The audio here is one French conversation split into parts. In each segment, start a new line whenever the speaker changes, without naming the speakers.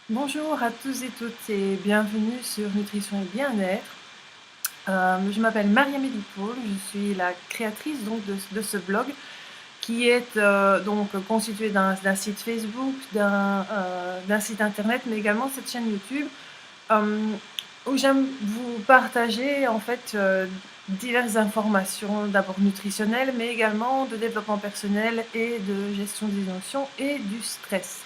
Bonjour à tous et toutes et bienvenue sur Nutrition et Bien-être. Je m'appelle Marie-Amélie Paul, je suis la créatrice donc de ce blog qui est donc constitué d'un site Facebook, d'un site internet, mais également cette chaîne YouTube euh, où j'aime vous partager en fait diverses informations, d'abord nutritionnelles, mais également de développement personnel et de gestion des émotions et du stress.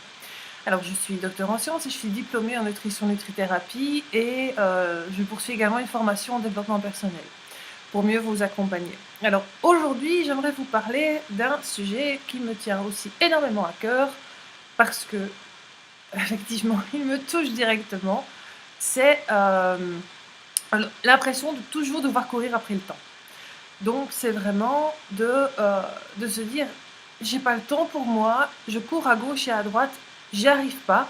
Alors, je suis docteur en sciences et je suis diplômée en nutrition-nutrithérapie et je poursuis également une formation en développement personnel pour mieux vous accompagner. Alors, aujourd'hui, j'aimerais vous parler d'un sujet qui me tient aussi énormément à cœur parce que, effectivement, il me touche directement. C'est l'impression de toujours devoir courir après le temps. Donc, c'est vraiment de se dire, j'ai pas le temps pour moi, je cours à gauche et à droite, j'y arrive pas.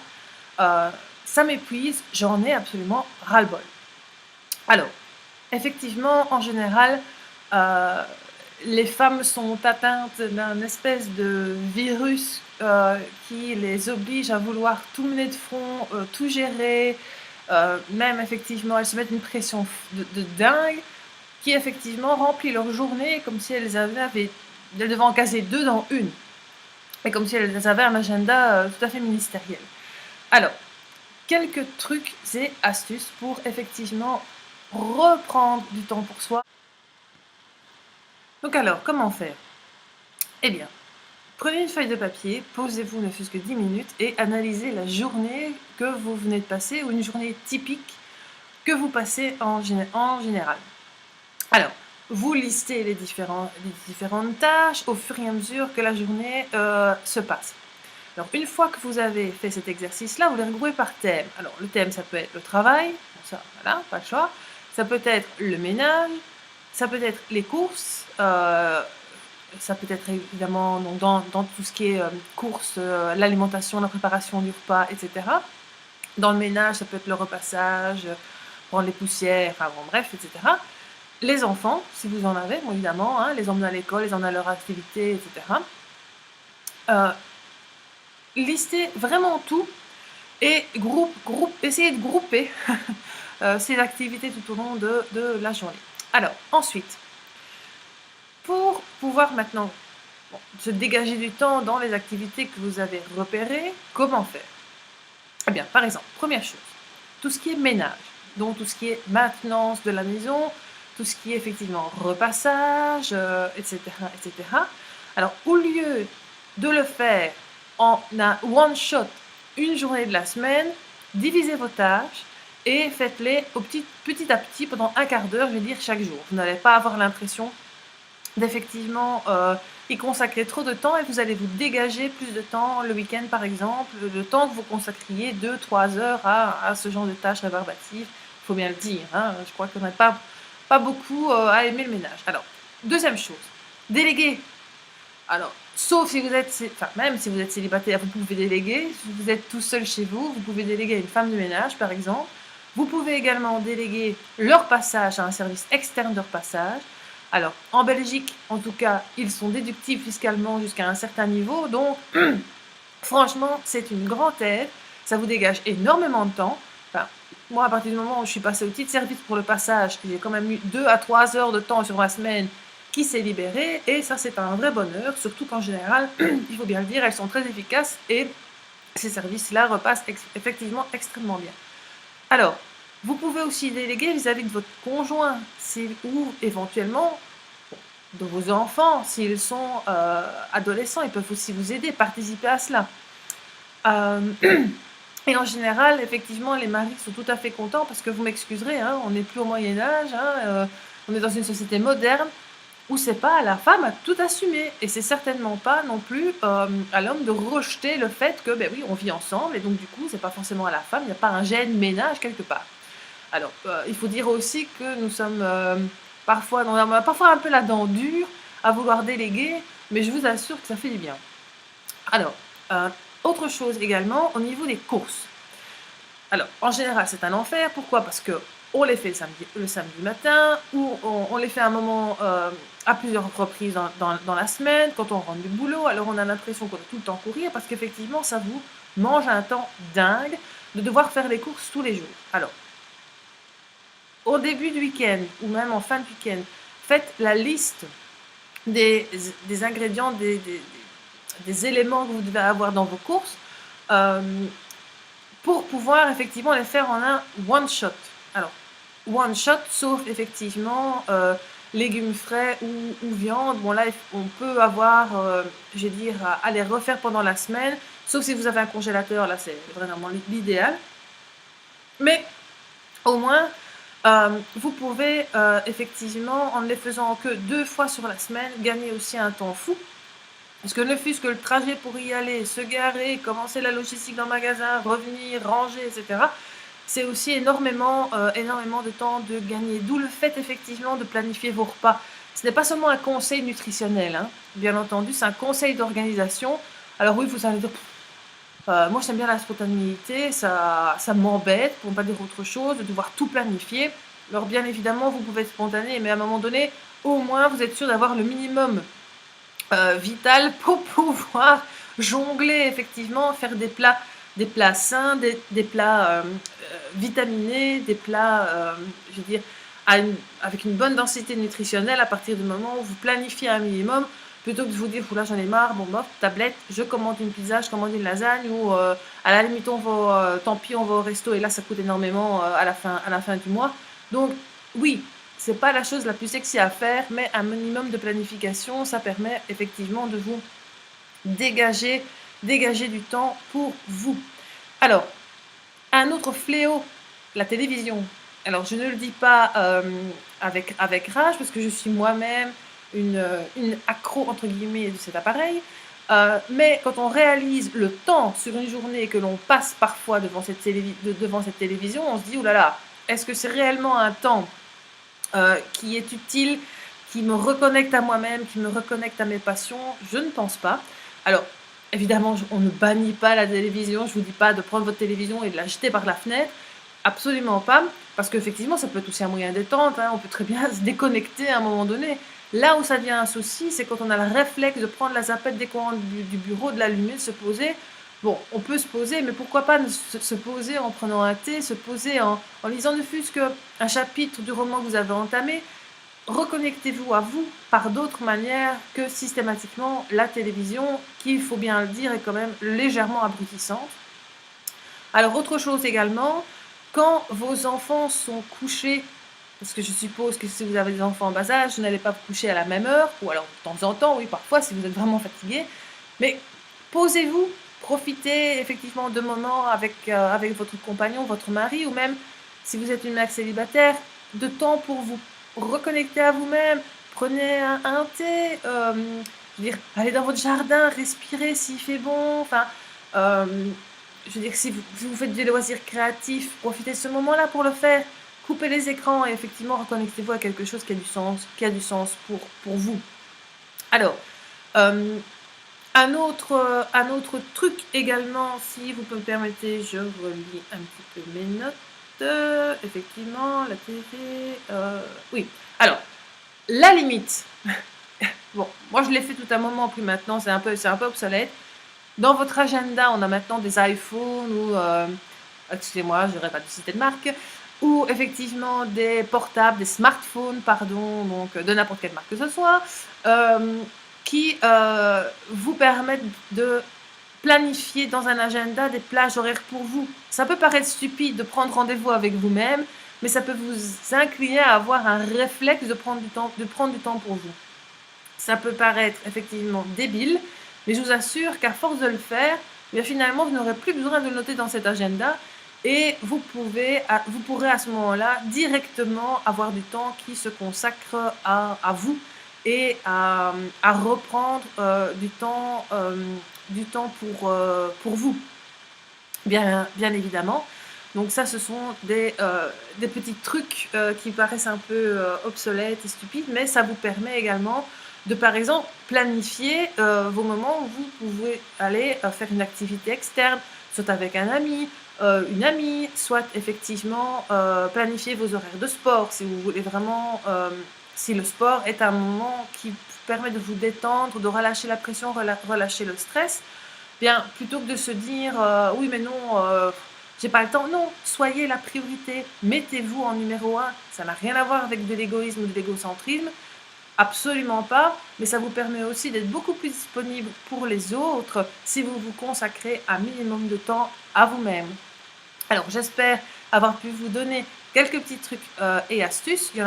Heu, Ça m'épuise, j'en ai absolument ras-le-bol. Alors, effectivement, en général, heu, les femmes sont atteintes d'un espèce de virus, qui les oblige à vouloir tout mener de front, tout gérer, même effectivement, elles se mettent une pression de dingue qui effectivement remplit leur journée comme si elles devaient en caser 2 dans une et comme si elles avaient un agenda, tout à fait ministériel. Alors, quelques trucs et astuces pour effectivement reprendre du temps pour soi. Donc alors, comment faire? Eh bien, prenez une feuille de papier, posez-vous ne fût-ce que 10 minutes et analysez la journée que vous venez de passer ou une journée typique que vous passez en général. Alors, vous listez les différentes tâches au fur et à mesure que la journée se passe. Alors, une fois que vous avez fait cet exercice-là, vous les regroupez par thème. Alors, le thème, ça peut être le travail, bon, ça, voilà, pas le choix. Ça peut être le ménage, ça peut être les courses, ça peut être évidemment donc, dans tout ce qui est courses, l'alimentation, la préparation du repas, etc. Dans le ménage, ça peut être le repassage, prendre les poussières, enfin bon, bref, etc. Les enfants, si vous en avez, bon, évidemment, hein, les emmener à l'école, les emmener à leur activité, etc. Listez vraiment tout et essayez de grouper ces activités tout au long de la journée. Alors, ensuite, pour pouvoir maintenant se dégager du temps dans les activités que vous avez repérées, comment faire? Eh bien, par exemple, première chose, tout ce qui est ménage, donc tout ce qui est maintenance de la maison, tout ce qui est effectivement repassage, etc., etc. Alors, au lieu de le faire en un one shot, une journée de la semaine, divisez vos tâches et faites-les petit à petit pendant un quart d'heure, je vais dire chaque jour. Vous n'allez pas avoir l'impression d'effectivement y consacrer trop de temps et vous allez vous dégager plus de temps le week-end par exemple, le temps que vous consacriez 2-3 heures à ce genre de tâches rébarbatives, il faut bien le dire, hein, je crois qu'on n'a pas beaucoup à aimer le ménage. Alors, deuxième chose, déléguer. Alors, sauf si vous êtes, enfin même si vous êtes célibataire, vous pouvez déléguer. Si vous êtes tout seul chez vous, vous pouvez déléguer à une femme de ménage par exemple. Vous pouvez également déléguer leur passage à un service externe de repassage. Alors, en Belgique, en tout cas, ils sont déductibles fiscalement jusqu'à un certain niveau, donc franchement, c'est une grande aide. Ça vous dégage énormément de temps. Enfin, moi, à partir du moment où je suis passée au petit service pour le passage, j'ai quand même eu 2 à 3 heures de temps sur ma semaine qui s'est libérée, et ça, c'est un vrai bonheur, surtout qu'en général, il faut bien le dire, elles sont très efficaces et ces services-là repassent effectivement extrêmement bien. Alors, vous pouvez aussi déléguer vis-à-vis de votre conjoint ou éventuellement de vos enfants, s'ils sont adolescents, ils peuvent aussi vous aider, participer à cela. Euh, et en général, effectivement, les maris sont tout à fait contents parce que vous m'excuserez, hein, on n'est plus au Moyen Âge, hein, on est dans une société moderne où c'est pas à la femme à tout assumer et c'est certainement pas non plus à l'homme de rejeter le fait que ben oui, on vit ensemble et donc du coup, c'est pas forcément à la femme, il n'y a pas un gène ménage quelque part. Alors, il faut dire aussi que nous sommes parfois, on a parfois un peu la dent dure à vouloir déléguer, mais je vous assure que ça fait du bien. Alors, autre chose également, au niveau des courses. Alors, en général, c'est un enfer. Pourquoi? Parce que on les fait le samedi matin, ou on les fait à un moment, à plusieurs reprises dans la semaine, quand on rentre du boulot. Alors, on a l'impression qu'on doit tout le temps courir, parce qu'effectivement, ça vous mange un temps dingue. de devoir faire les courses tous les jours. Alors, au début du week-end ou même en fin de week-end, faites la liste des, des ingrédients, des éléments que vous devez avoir dans vos courses pour pouvoir effectivement les faire en un one-shot. Alors, one-shot, sauf effectivement légumes frais ou viande. Bon là, on peut avoir, je vais dire, à les refaire pendant la semaine, sauf si vous avez un congélateur, là c'est vraiment l'idéal. Mais au moins, vous pouvez effectivement, en ne les faisant que 2 fois sur la semaine, gagner aussi un temps fou. Parce que ne fût-ce que le trajet pour y aller, se garer, commencer la logistique dans le magasin, revenir, ranger, etc., c'est aussi énormément de temps de gagner. D'où le fait effectivement de planifier vos repas. Ce n'est pas seulement un conseil nutritionnel, hein, bien entendu, c'est un conseil d'organisation. Alors oui, vous allez dire, moi j'aime bien la spontanéité, ça m'embête, pour ne pas dire autre chose, de devoir tout planifier. Alors bien évidemment, vous pouvez être spontané, mais à un moment donné, au moins vous êtes sûr d'avoir le minimum vital pour pouvoir jongler effectivement, faire des plats sains, des plats vitaminés, des plats, je veux dire, avec une bonne densité nutritionnelle à partir du moment où vous planifiez un minimum, plutôt que de vous dire, là j'en ai marre, bon bof, tablette, je commande une pizza, je commande une lasagne, ou à la limite on va, tant pis, on va au resto, et là ça coûte énormément à la fin du mois. Donc oui, c'est pas la chose la plus sexy à faire, mais un minimum de planification, ça permet effectivement de vous dégager du temps pour vous. Alors, un autre fléau, la télévision. Alors, je ne le dis pas avec rage, parce que je suis moi-même une accro, entre guillemets, de cet appareil. Mais quand on réalise le temps sur une journée que l'on passe parfois devant cette télévision, on se dit, oh là là, est-ce que c'est réellement un temps qui est utile, qui me reconnecte à moi-même, qui me reconnecte à mes passions? Je ne pense pas. Alors, évidemment, on ne bannit pas la télévision, je ne vous dis pas de prendre votre télévision et de la jeter par la fenêtre, absolument pas, parce qu'effectivement, ça peut être aussi un moyen de détente, hein, on peut très bien se déconnecter à un moment donné. Là où ça devient un souci, c'est quand on a le réflexe de prendre la zapette des courants du bureau, de l'allumer, de se poser. Bon, on peut se poser, mais pourquoi pas se poser en prenant un thé, se poser en lisant ne fût-ce qu'un chapitre du roman que vous avez entamé. Reconnectez-vous à vous par d'autres manières que systématiquement la télévision, qui, il faut bien le dire, est quand même légèrement abrutissante. Alors, autre chose également, quand vos enfants sont couchés, parce que je suppose que si vous avez des enfants en bas âge, vous n'allez pas vous coucher à la même heure, ou alors de temps en temps, oui, parfois, si vous êtes vraiment fatigué, mais posez-vous, profitez effectivement de moments avec votre compagnon, votre mari, ou même si vous êtes une mère célibataire, de temps pour vous reconnecter à vous-même. Prenez un thé, je veux dire, allez dans votre jardin, respirez s'il fait bon. Enfin, je veux dire, si vous faites des loisirs créatifs, profitez de ce moment-là pour le faire. Coupez les écrans et effectivement reconnectez-vous à quelque chose qui a du sens pour vous. Alors, un autre truc également, si vous me permettez, je relis un petit peu mes notes. Effectivement, la télé. Oui. Alors, la limite. Bon, moi je l'ai fait tout un moment, puis maintenant c'est un peu obsolète. Dans votre agenda, on a maintenant des iPhones ou, excusez-moi, je n'aurais pas de citer de marque, ou effectivement des portables, des smartphones, pardon, donc de n'importe quelle marque que ce soit, qui vous permettent de planifier dans un agenda des plages horaires pour vous. Ça peut paraître stupide de prendre rendez-vous avec vous-même, mais ça peut vous incliner à avoir un réflexe de prendre du temps pour vous. Ça peut paraître effectivement débile, mais je vous assure qu'à force de le faire, bien finalement, vous n'aurez plus besoin de le noter dans cet agenda et vous pourrez à ce moment-là directement avoir du temps qui se consacre à vous et à reprendre du temps pour vous, bien évidemment. Donc ça, ce sont des petits trucs qui paraissent un peu obsolètes et stupides, mais ça vous permet également de, par exemple, planifier vos moments où vous pouvez aller faire une activité externe, soit avec un ami, une amie, soit effectivement planifier vos horaires de sport, si vous voulez vraiment, si le sport est un moment qui permet de vous détendre, de relâcher la pression, relâcher le stress, bien, plutôt que de se dire oui mais non, j'ai pas le temps. Non, soyez la priorité, mettez-vous en numéro un. Ça n'a rien à voir avec de l'égoïsme ou de l'égocentrisme, absolument pas, mais ça vous permet aussi d'être beaucoup plus disponible pour les autres si vous vous consacrez un minimum de temps à vous-même. Alors j'espère avoir pu vous donner quelques petits trucs et astuces. Il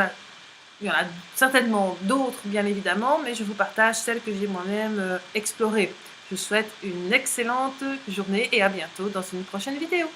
y en a certainement d'autres, bien évidemment, mais je vous partage celles que j'ai moi-même explorées. Je vous souhaite une excellente journée et à bientôt dans une prochaine vidéo.